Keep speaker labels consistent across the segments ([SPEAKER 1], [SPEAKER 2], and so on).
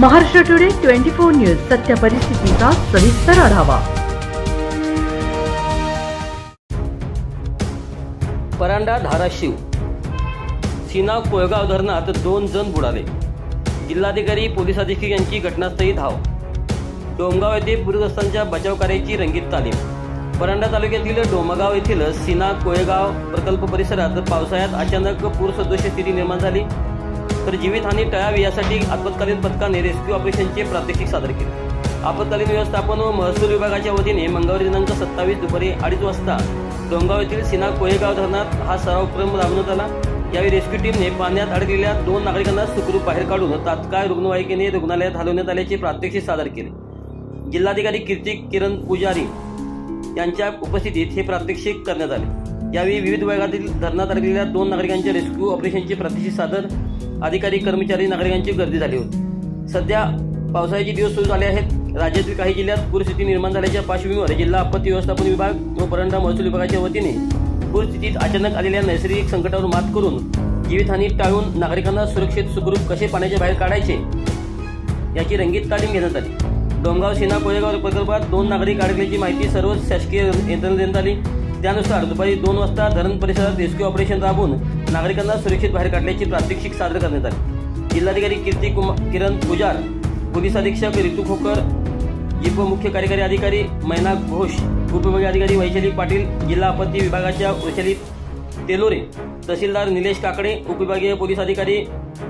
[SPEAKER 1] Maharashtra today 24 news सत्य परिस्थितीचा सविस्तर आढावा।
[SPEAKER 2] परांडा धाराशिव सीना कोळगाव धरणात 2 जण बुडाले। जिल्हाधिकारी पोलीस अधीक्षक यांची घटनास्थळी धाव। डोमगाव येथे पूरग्रस्तांच्या बचाव कार्याची रंगीत तालीम। परांडा तालुक्यातील डोमगाव येथील सीना कोळगाव प्रकल्प परिसरात पावसाळ्यात अचानक पूरसदृश स्थिती निर्माण झाली, तर जीवितहानी टळावी यासाठी आपत्कालीन पथकाने रेस्क्यू ऑपरेशनचे प्रात्यक्षिक सादर केले। आपत्कालीन व्यवस्थापन व महसूल विभागाच्या वतीने मंगळवारी दिनांक 27 दुपारी 2:30 वाजता डोमगाव येथील सीना कोळगाव धरणात हा सराव उपक्रम राबवण्यात आला। यावेळी रेस्क्यू टीमने पाण्यात अडकलेल्या 2 नागरिकांना सुखरूप बाहेर काढून तात्काळ रुग्णवाहिकेने रुग्णालयात हलवण्यात आल्याचे प्रात्यक्षिक सादर केले। जिल्हाधिकारी कीर्ती किरण पुजारी यांच्या उपस्थितीत हे प्रात्यक्षिक करण्यात आले। यावेळी विविध विभागातील धरणात अडकलेल्या 2 नागरिकांच्या रेस्क्यू ऑपरेशनचे प्रात्यक्षिक सादर अधिकारी, कर्मचारी, नागरिकांची गर्दी झाली होती। सध्या पावसाळ्याचे दिवस सुरू झाले आहेत। राज्यातील काही जिल्ह्यात पूरस्थिती निर्माण झाल्याच्या पार्श्वभूमीवर जिल्हा आपत्ती व्यवस्थापन विभाग व परांडा महसूल विभागाच्या वतीने पूरस्थितीत अचानक आलेल्या नैसर्गिक संकटावर मात करून जीवितहानी टाळून नागरिकांना सुरक्षित सुखरूप कसे पाण्याच्या बाहेर काढायचे याची रंगीत तालीम घेण्यात आली। डोमगाव सीना कोळगाव प्रकल्पात 2 नागरिक अडकल्याची माहिती सर्व शासकीय यंत्रणेला देण्यात आली। त्यानुसार दुपारी 2 वाजता धरण परिसरात रेस्क्यू ऑपरेशन राबवून नागरिकांना सुरक्षित बाहेर काढण्याची प्रात्यक्षिक सादर करण्यात आले। जिल्हाधिकारी किरण पुजार, पोलीस अधीक्षक रितू खोकर, उपमुख्य कार्यकारी अधिकारी मैना घोष, उपविभागीय अधिकारी वैशाली पाटील, जिल्हा आपत्ती विभागाच्या वैशाली तेलोरे, तहसीलदार निलेश काकडे, उपविभागीय पोलीस अधिकारी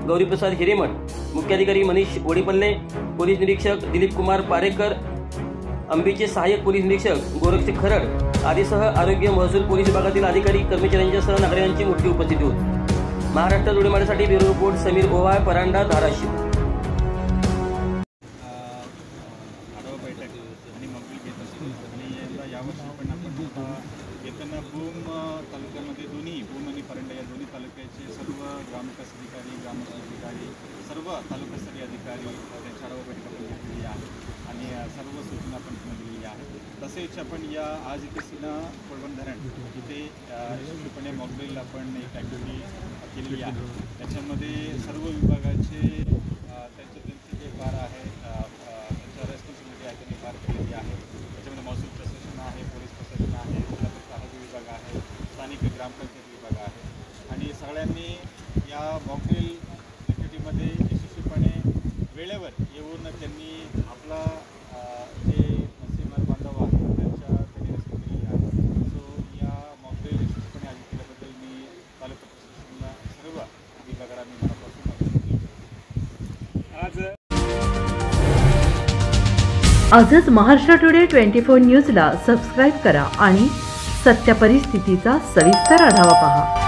[SPEAKER 2] गौरीप्रसाद हिरेमठ, मुख्याधिकारी मनीष वडीपल्ले, पोलीस निरीक्षक दिलीप कुमार पारेकर, अंबीचे सहाय्यक पोलीस निरीक्षक गोरक्ष खरड आदीसह आरोग्य, महसूल, पोलीस विभागातील अधिकारी, कर्मचाऱ्यांच्यासह नागरिकांची मोठी उपस्थिती होती। महाराष्ट्र टुडे माझ्यासाठी ब्युरो रिपोर्ट समीर ओवाळ, परांडा, धाराशिव।
[SPEAKER 3] येताना भूम तालुक्यामध्ये भूम आणि परांडा या दोन्ही तालुक्याचे सर्व ग्रामविकास अधिकारी, ग्रामपंचायत अधिकारी, सर्व तालुकास्तरीय अधिकारी त्यांच्या आढावा बैठक आपण घेतलेली आहे आणि सर्व सूचना आपण दिलेली आहे। तसेच आपण या आज इथे सीना कोळगाव धरण इथे यशस्वीपणे मॉकड्रिल आपण एक ॲक्टिव्हिटी केलेली आहे। त्याच्यामध्ये सर्व विभागाचे त्यांचे जे पार आहे त्यांच्या रेस्पॉन्सिबिलिटी आहे त्यांनी पार केलेली आहे। त्याच्यामध्ये महसूल प्रशासन आहे, पोलीस प्रशासन आहे, आरोग्य विभाग आहे, स्थानिक ग्रामपंचायत विभाग आहे आणि सगळ्यांनी या मॉकड्रिल ॲक्टिव्हिटीमध्ये यशस्वीपणे वेळेवर येऊन त्यांनी आपला जे मत्स्यमार बांधव आहे त्यांनी रेस्क्यू केलेली आहे। सो या मॉकड्रिल यशस्वीपणे आयोजित केल्याबद्दल मी तालुका प्रशासनाला सर्व विभागाला मी मनापासून
[SPEAKER 1] आजच महाराष्ट्र टुडे 24 न्यूजला सबस्क्राईब करा आणि सत्य परिस्थितीचा सविस्तर आढावा पहा।